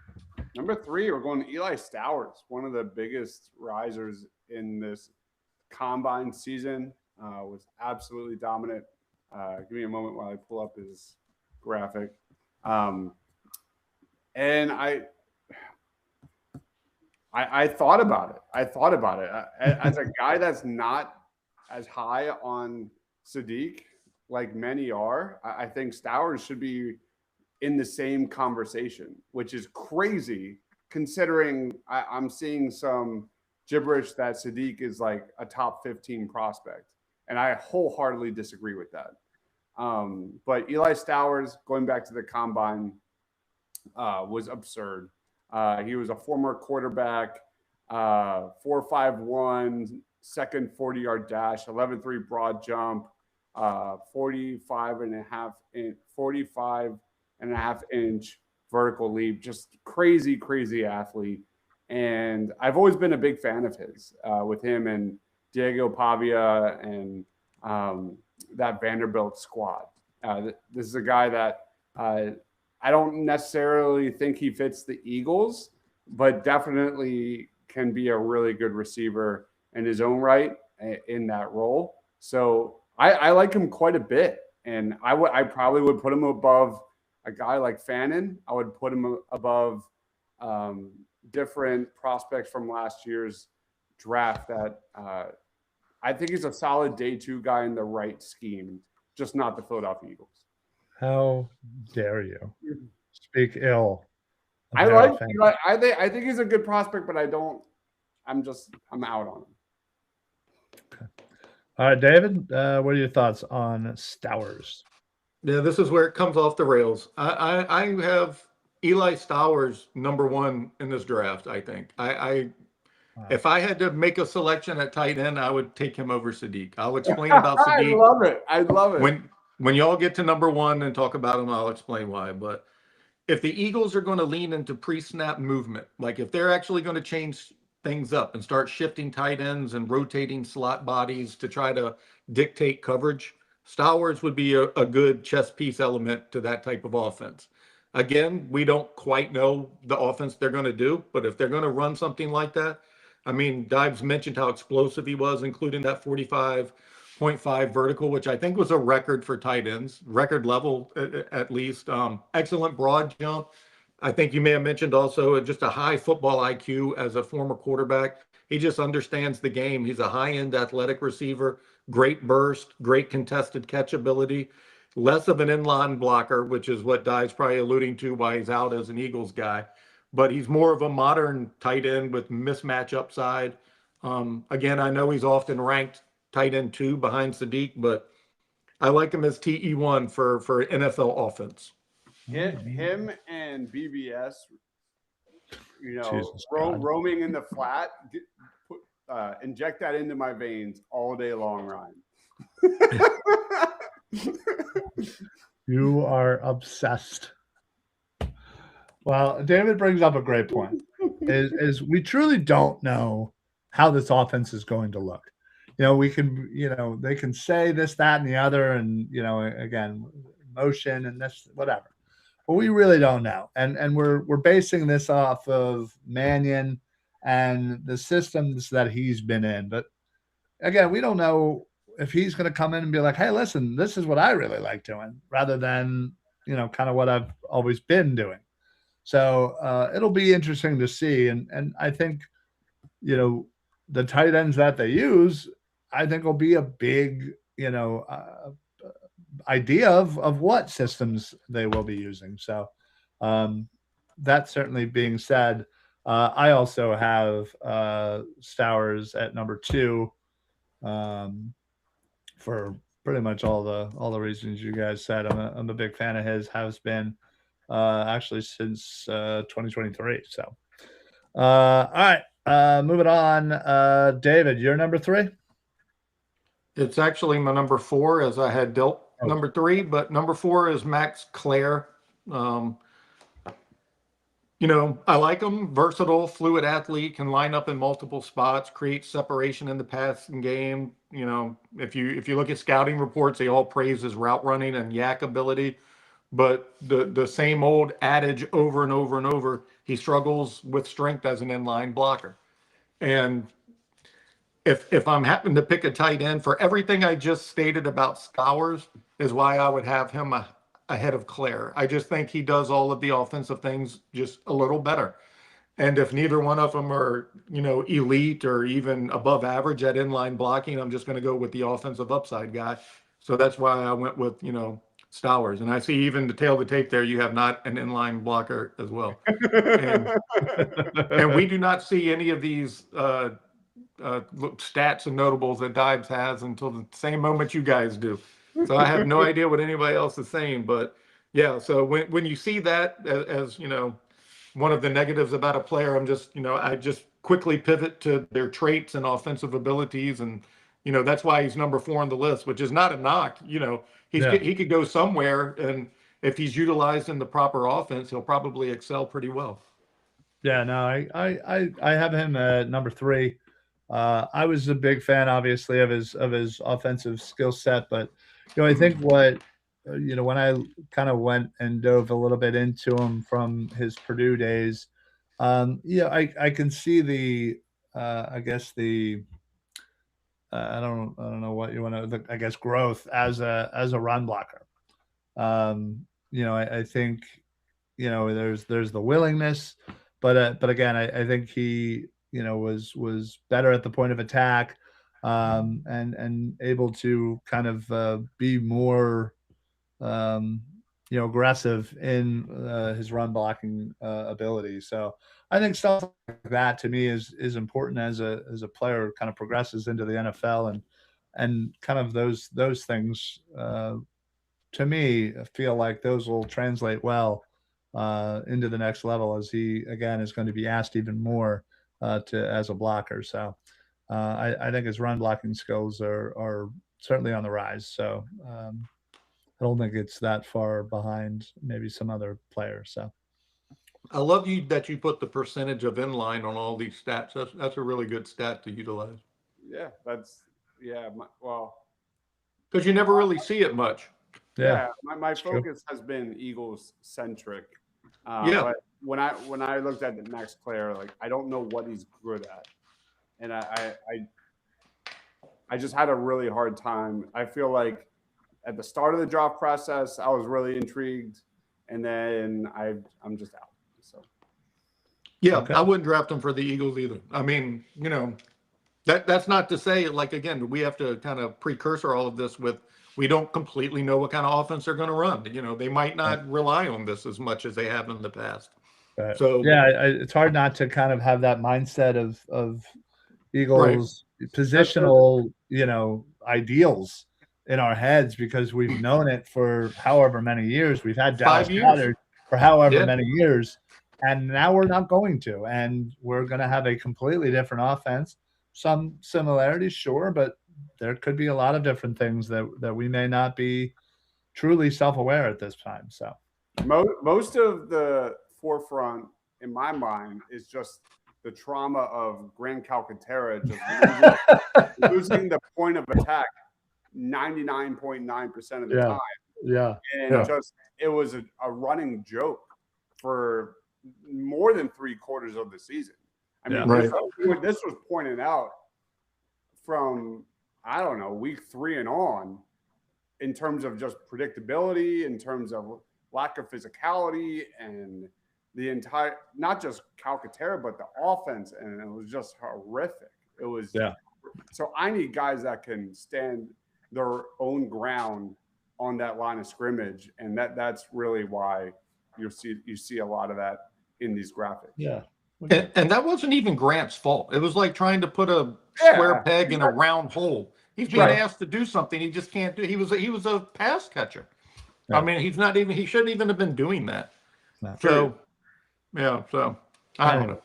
Number three, we're going to Eli Stowers, one of the biggest risers in this combine season. Was absolutely dominant. Give me a moment while I pull up his graphic. And I thought about it. As a guy that's not as high on Sadiq, like many are, I think Stowers should be in the same conversation, which is crazy considering I'm seeing some gibberish that Sadiq is like a top 15 prospect. And I wholeheartedly disagree with that. But Eli Stowers, going back to the combine, was absurd. He was a former quarterback, 4.51, second 40-yard dash, 11.3 broad jump, 45 and a half inch vertical leap. Just crazy athlete. And I've always been a big fan of his, with him and Diego Pavia and that Vanderbilt squad. This is a guy that I don't necessarily think he fits the Eagles, but definitely can be a really good receiver in his own right in that role. So I like him quite a bit. And I probably would put him above a guy like Fannin. I would put him above different prospects from last year's draft that I think he's a solid day two guy in the right scheme, just not the Philadelphia Eagles. How dare you speak ill? I think he's a good prospect, but I'm out on him. Okay. All right, David, what are your thoughts on Stowers? Yeah, this is where it comes off the rails. I have Eli Stowers number one in this draft. I think if I had to make a selection at tight end, I would take him over Sadiq. I'll explain about Sadiq. I love it. When y'all get to number one and talk about him, I'll explain why. But if the Eagles are going to lean into pre-snap movement, like if they're actually going to change things up and start shifting tight ends and rotating slot bodies to try to dictate coverage, Stowers would be a good chess piece element to that type of offense. Again, we don't quite know the offense they're going to do, but if they're going to run something like that, I mean, Dives mentioned how explosive he was, including that 45 6.5 vertical, which I think was a record for tight ends, record level at least. Excellent broad jump. I think you may have mentioned also just a high football IQ as a former quarterback. He just understands the game. He's a high-end athletic receiver, great burst, great contested catch ability, less of an inline blocker, which is what Dye's probably alluding to why he's out as an Eagles guy. But he's more of a modern tight end with mismatch upside. Again, I know he's often ranked tight end 2 behind Sadiq, but I like him as TE1 for NFL offense. Him and BBS, Jesus God. roaming in the flat, inject that into my veins all day long, Ryan. You are obsessed. Well, David brings up a great point. Is we truly don't know how this offense is going to look. We can, they can say this, that, and the other, and again, motion and this, whatever. But we really don't know. And we're basing this off of Mannion and the systems that he's been in. But again, we don't know if he's going to come in and be like, hey, listen, this is what I really like doing, rather than, kind of what I've always been doing. So it'll be interesting to see. And I think, the tight ends that they use, I think will be a big, idea of what systems they will be using. So that certainly being said, I also have Stowers at number 2 for pretty much all the reasons you guys said. I'm a big fan of his, has been actually since 2023. So all right, moving on. David, you're number 3. It's actually my number 4, as I had dealt number 3, but number 4 is Max Clare. I like him, versatile, fluid athlete, can line up in multiple spots, create separation in the passing game. If you look at scouting reports, they all praise his route running and yak ability. But the same old adage over and over and over, he struggles with strength as an inline blocker. And if I'm happening to pick a tight end, for everything I just stated about Stowers is why I would have him ahead of Clare. I just think he does all of the offensive things just a little better. And if neither one of them are, elite or even above average at inline blocking, I'm just going to go with the offensive upside guy. So that's why I went with, Stowers. And I see even the tail of the tape there, you have not an inline blocker as well. And we do not see any of these stats and notables that Dibes has until the same moment you guys do. So I have no idea what anybody else is saying, but yeah. So when you see that as one of the negatives about a player, I'm just I just quickly pivot to their traits and offensive abilities, and that's why he's number 4 on the list, which is not a knock. He could go somewhere, and if he's utilized in the proper offense, he'll probably excel pretty well. Yeah, no, I have him at number 3. I was a big fan, obviously, of his offensive skill set, but I think what when I kind of went and dove a little bit into him from his Purdue days, I can see the I guess the I don't know what you want to, I guess, growth as a run blocker. I think there's the willingness, but again, I think he was better at the point of attack, and able to kind of be more aggressive in his run blocking ability. So I think stuff like that to me is important as a player kind of progresses into the NFL, and kind of those things to me feel like those will translate well into the next level, as he again is going to be asked even more to as a blocker. So I think his run blocking skills are certainly on the rise. So I don't think it's that far behind maybe some other players. So I love that you put the percentage of inline on all these stats. That's a really good stat to utilize. Yeah, well, because you never really see it much. Yeah, my focus has been Eagles centric. But when I looked at the Max Clare, like I don't know what he's good at, and I just had a really hard time. I feel like at the start of the draft process, I was really intrigued, and then I'm just out. So Yeah, Okay. I wouldn't draft him for the Eagles either. I mean, that's not to say, like, again, we have to kind of precursor all of this with, we don't completely know what kind of offense they're going to run. They might not rely on this as much as they have in the past. So yeah, it's hard not to kind of have that mindset of Eagles positional, ideals in our heads because we've known it for however many years. We've had Dallas 5 years. Goedert for however Yeah. many years, and now we're not going to. And we're going to have a completely different offense. Some similarities, sure, but there could be a lot of different things that we may not be truly self-aware at this time. So most of the forefront in my mind is just the trauma of Grand Calcaterra just losing the point of attack 99.9% of the time. Yeah. And just it was a running joke for more than 3/4 of the season. I mean, this was pointed out from, I don't know, week 3 and on, in terms of just predictability, in terms of lack of physicality, and the entire, not just Calcaterra, but the offense. And it was just horrific. It was, so I need guys that can stand their own ground on that line of scrimmage. And that's really why you see a lot of that in these graphics. Yeah. And that wasn't even Grant's fault. It was like trying to put a square peg in a round hole. He's being asked to do something he just can't do. He was a pass catcher. Yeah. I mean, he shouldn't even have been doing that. No. So I don't know.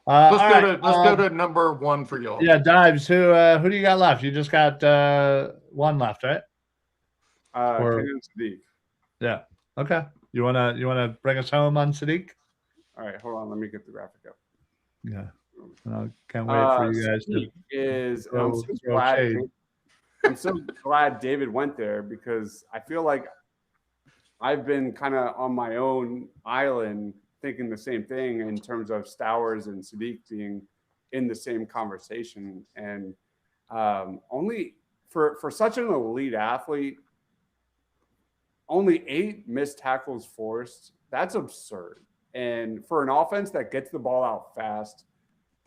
Let's go to number 1 for y'all. Yeah, Dives. Who do you got left? You just got one left, right? Kenyon Sadiq. Yeah. Okay. You wanna bring us home on Sadiq? All right, hold on. Let me get the graphic up. Yeah. Can't wait for you guys to. I'm so glad David went there, because I feel like I've been kind of on my own island thinking the same thing in terms of Stowers and Sadiq being in the same conversation. And only for such an elite athlete, only 8 missed tackles forced. That's absurd. And for an offense that gets the ball out fast,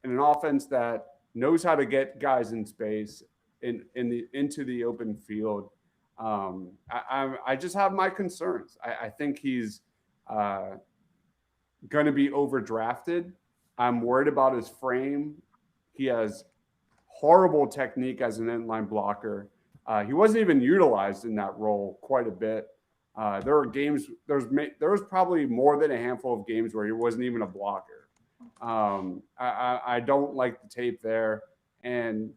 and an offense that knows how to get guys in space into the open field, I just have my concerns. I think he's going to be overdrafted. I'm worried about his frame. He has horrible technique as an end-line blocker. He wasn't even utilized in that role quite a bit. There were games. There was probably more than a handful of games where he wasn't even a blocker. I don't like the tape there, and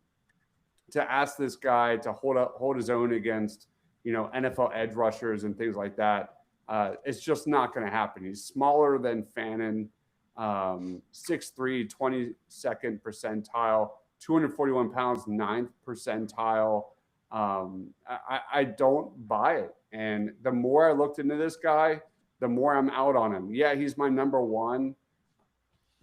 to ask this guy to hold his own against NFL edge rushers and things like that, it's just not going to happen. He's smaller than Fannin, 6'3", 22nd percentile, 241 pounds, 9th percentile. I don't buy it. And the more I looked into this guy, the more I'm out on him. Yeah, he's my number 1,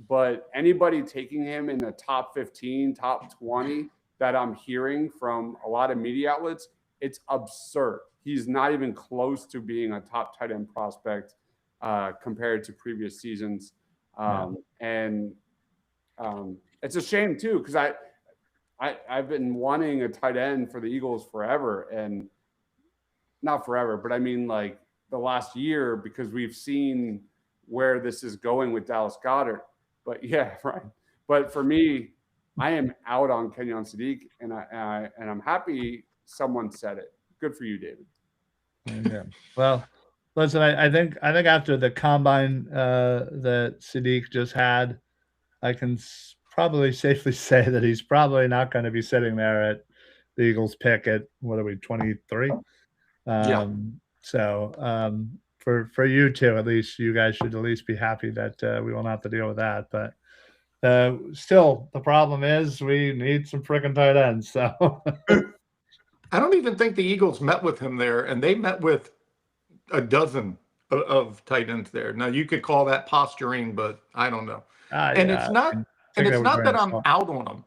but anybody taking him in the top 15, top 20 that I'm hearing from a lot of media outlets, it's absurd. He's not even close to being a top tight end prospect compared to previous seasons. And it's a shame too, because I've been wanting a tight end for the Eagles forever, and not forever, but I mean like the last year, because we've seen where this is going with Dallas Goedert. But yeah, right. But for me, I am out on Kenyon Sadiq, and I'm happy someone said it. Good for you, David. Yeah. Well, listen, I think after the combine that Sadiq just had, I can probably safely say that he's probably not going to be sitting there at the Eagles pick at, what are we, 23? So for you two, at least, you guys should at least be happy that we won't have to deal with that. But still, the problem is we need some freaking tight ends. So I don't even think the Eagles met with him there, and they met with a dozen of tight ends there. Now, you could call that posturing, but I don't know. And it's not that I'm out on him.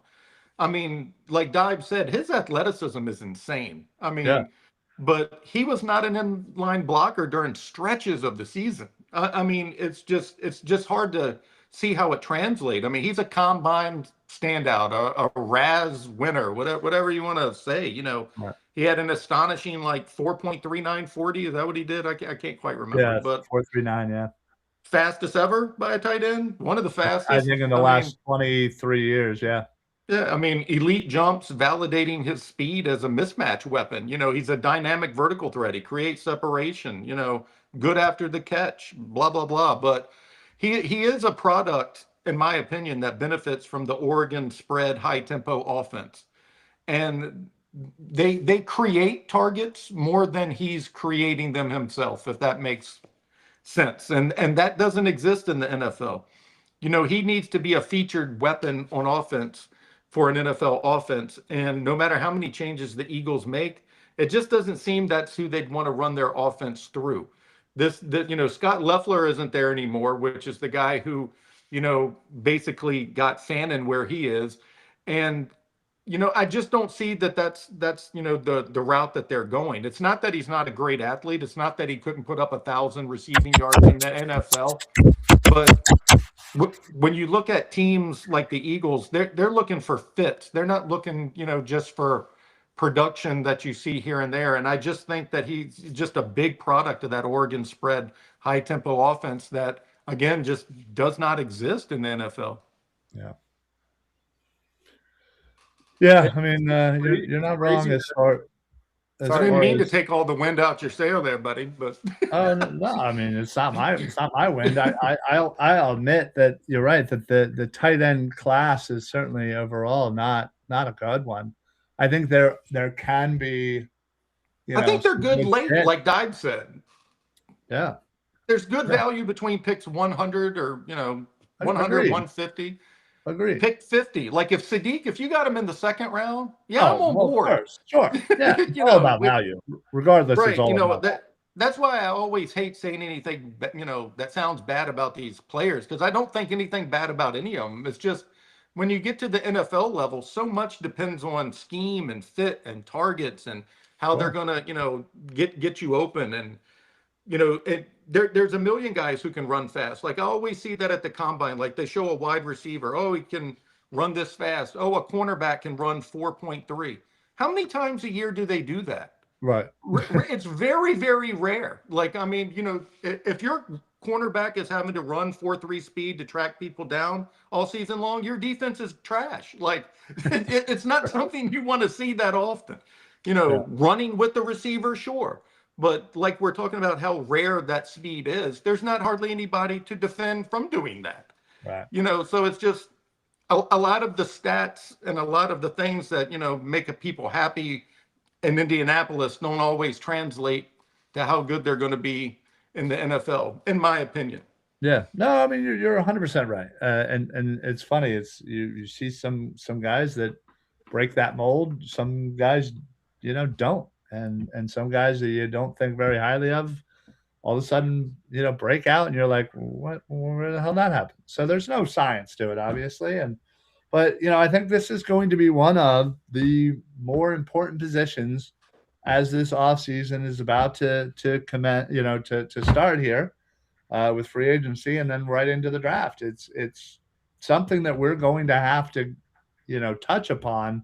I mean, like Dive said, his athleticism is insane. I Yeah. mean, but he was not an inline blocker during stretches of the season. I mean, it's just hard to see how it translates. I mean, he's a combine standout, a Raz winner, whatever you want to say. You know, Right. he had an astonishing like 4.3940. Is that what he did? I can't quite remember, Yeah. but 4.39. Yeah. fastest ever by a tight end, one of the I fastest. think in the I mean, last 23 years. Yeah. yeah, I mean, elite jumps, validating his speed as a mismatch weapon. You know, he's a dynamic vertical threat. He creates separation, you know, good after the catch, blah, blah, blah. But he is a product, in my opinion, that benefits from the Oregon spread high tempo offense. And they create targets more than he's creating them himself, if that makes sense. And that doesn't exist in the NFL. You know, he needs to be a featured weapon on offense for an NFL offense. And no matter how many changes the Eagles make, it just doesn't seem that's who they'd want to run their offense through. You know, Scott Loeffler isn't there anymore, which is the guy who, you know, basically got Fannin where he is. And, you know, I just don't see that that's you know the route that they're going. It's not that he's not a great athlete. It's not that he couldn't put up 1,000 receiving yards in the NFL, but when you look at teams like the Eagles, they're looking for fits. They're not looking, you know, just for production that you see here and there. And I just think that he's just a big product of that Oregon spread high tempo offense that again just does not exist in the NFL. Yeah. Yeah. I mean, you're not wrong as far as I didn't far mean to as. take all the wind out your sail there, buddy, but Oh no, I mean it's not my wind. I'll admit that you're right that the tight end class is certainly overall not a good one. I think there can be, I think they're some good good late, fit. like Dive said. Yeah, There's good yeah, value between picks 100 or, you know, 100, agreed, 150. agreed. Pick 50. Like if you got him in the second round, yeah, I'm Oh, on well, of board. course, sure, yeah. It's You all know, about value, regardless. It's right. You all know, about that's why I always hate saying anything, you know, that sounds bad about these players because I don't think anything bad about any of them. It's just when you get to the NFL level, so much depends on scheme and fit and targets and how they're sure, gonna, you know, get you open. And you know, there's a million guys who can run fast. Like I always see that at the combine. Like they show a wide receiver, oh, he can run this fast. Oh, a cornerback can run 4.3. How many times a year do they do that? right. It's very, very rare. Like, I mean, you know, if your cornerback is having to run 4.3 speed to track people down all season long, your defense is trash. Like, it's not something you want to see that often. You Yeah, know, running with the receiver, sure. But like we're talking about how rare that speed is, there's not hardly anybody to defend from doing that. right. You know, so it's just a lot of the stats and a lot of the things that, you know, make people happy in Indianapolis don't always translate to how good they're going to be in the NFL, in my opinion. Yeah. No, I mean you're 100% right. And it's funny. It's you see some guys that break that mold. Some guys, don't, and some guys that you don't think very highly of, all of a sudden, break out, and you're like, what? Where the hell that happened? So there's no science to it, obviously, but I think this is going to be one of the more important positions as this offseason is about to commence, to start here with free agency and then right into the draft. It's something that we're going to have to, touch upon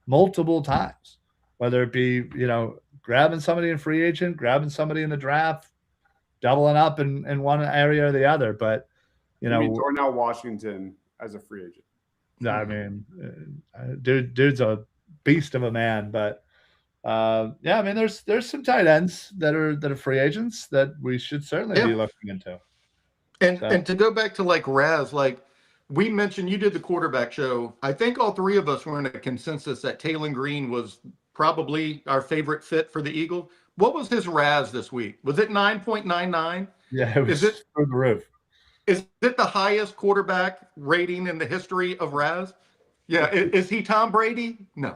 multiple times, whether it be, grabbing somebody in free agent, grabbing somebody in the draft, doubling up in one area or the other. But, You mean Darnell Washington as a free agent? I mean, dude's a beast of a man, but yeah, I mean, there's some tight ends that are free agents that we should certainly Yeah. be looking into. And to go back to like Raz, like we mentioned, you did the quarterback show. I think all three of us were in a consensus that Taylor Green was probably our favorite fit for the Eagles. What was his Raz this week? Was it 9.99? Yeah, it was Is it through the roof. is it the highest quarterback rating in the history of Raz? Yeah. Is he Tom Brady? No.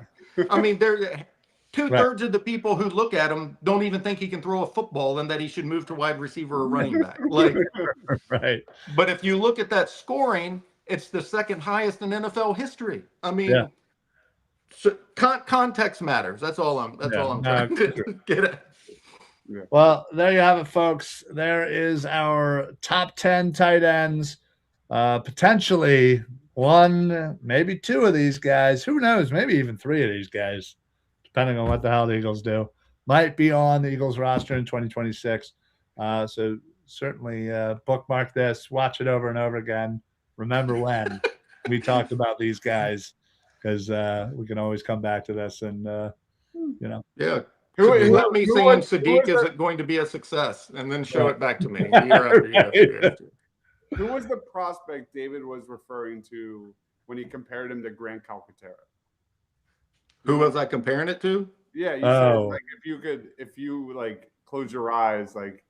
I mean, there two-thirds of the people who look at him don't even think he can throw a football and that he should move to wide receiver or running back. Like, Right. but if you look at that scoring, it's the second highest in NFL history. I mean, Yeah. So, context matters. That's all I'm trying to get at. Well, there you have it, folks. There is our top 10 tight ends. Potentially one, maybe two of these guys. Who knows? Maybe even three of these guys, depending on what the hell the Eagles do, might be on the Eagles roster in 2026. So certainly bookmark this, watch it over and over again. Remember when we talked about these guys, because we can always come back to this and, Yeah. Let me saying Sadiq isn't going to be a success and then show it back to me year after year after year after year. Who was the prospect David was referring to when he compared him to Grant Calcaterra? Who was I comparing it to? Yeah, you said like if you like close your eyes, like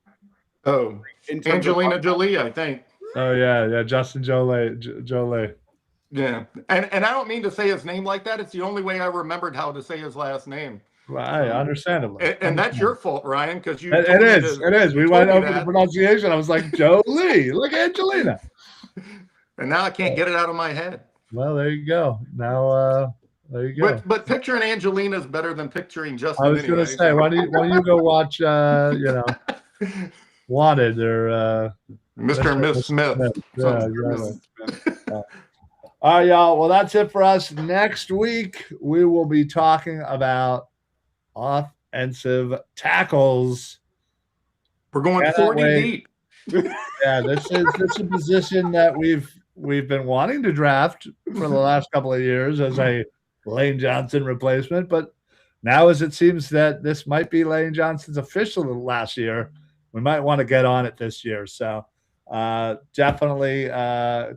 Angelina Jolie, I think. Oh yeah, Justin Jolie. Yeah, and I don't mean to say his name like that. It's the only way I remembered how to say his last name. Right, understandably. And that's your fault, Ryan, because you. It is. We went over the pronunciation. I was like, Jolie, look at Angelina. And now I can't get it out of my head. Well, there you go. Now, there you go. But picturing Angelina is better than picturing Justin. I was going to say, why don't you go watch, Wanted or Mr. and Miss Smith. Yeah, exactly. All right, y'all. Well, that's it for us. Next week, we will be talking about offensive tackles. We're going 40 deep. Yeah, this is a position that we've been wanting to draft for the last couple of years as a Lane Johnson replacement, but now as it seems that this might be Lane Johnson's official last year, we might want to get on it this year. So definitely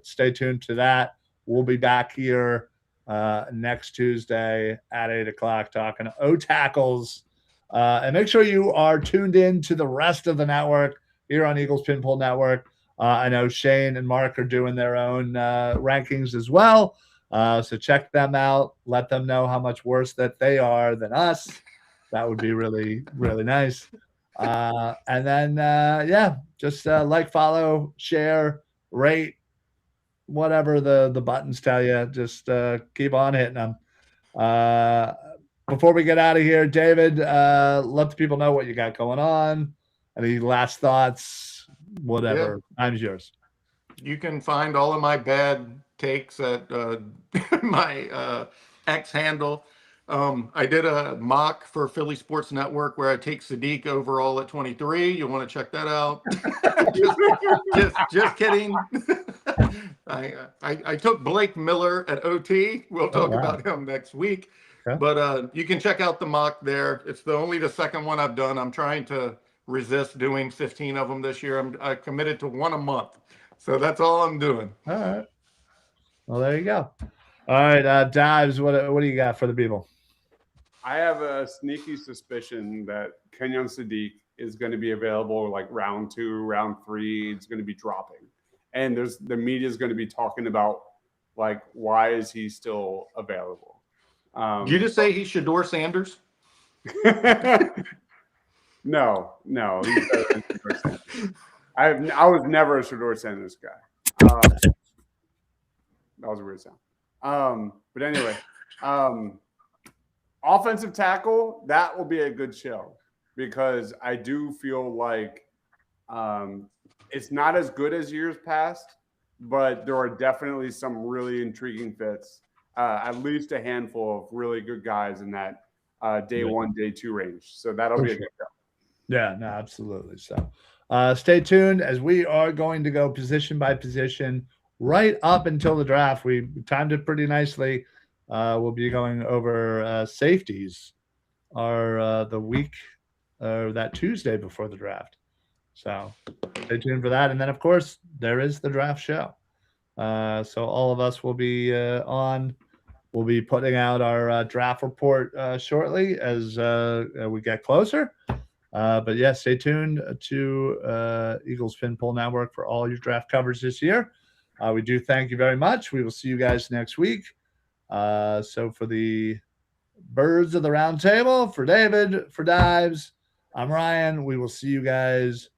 stay tuned to that. We'll be back here next Tuesday at 8:00 talking O-tackles. And make sure you are tuned in to the rest of the network here on Eagles Pinpool Network. I know Shane and Mark are doing their own rankings as well. So check them out. Let them know how much worse that they are than us. That would be really, really nice. And then, just like, follow, share, rate, whatever the buttons tell you. Just keep on hitting them. Before we get out of here, David, let the people know what you got going on. Any last thoughts? Whatever. Yeah. Time's yours. You can find all of my bad takes at my X handle. I did a mock for Philly Sports Network where I take Sadiq overall at 23. You want to check that out? just kidding. I took Blake Miller at OT. We'll talk about him next week. Okay. But you can check out the mock there. It's only the second one I've done. I'm trying to resist doing 15 of them this year. I committed to one a month. So that's all I'm doing. All right. Well, there you go. All right, Dives, what do you got for the people? I have a sneaky suspicion that Kenyon Sadiq is going to be available like round 2, round 3. It's going to be dropping. And the media is going to be talking about, like, why is he still available? Did you just say he's Shedeur Sanders? No. He's better than Shedeur Sanders. I was never a Shedeur Sanders guy. That was a weird sound. But anyway, offensive tackle, that will be a good show because I do feel like it's not as good as years past, but there are definitely some really intriguing fits. At least a handful of really good guys in that day 1, day 2 range. So that'll be a good show. Yeah, no, absolutely. So stay tuned as we are going to go position by position right up until the draft. We timed it pretty nicely. We'll be going over safeties the week that Tuesday before the draft. So stay tuned for that. And then, of course, there is the draft show. So all of us will be on. We'll be putting out our draft report shortly as we get closer. But yeah, stay tuned to Eagles Pinpool Network for all your draft coverage this year. We do thank you very much. We will see you guys next week. So for the birds of the round table, for David, for Dives, I'm Ryan. We will see you guys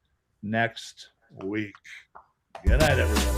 next week. Good night, everyone.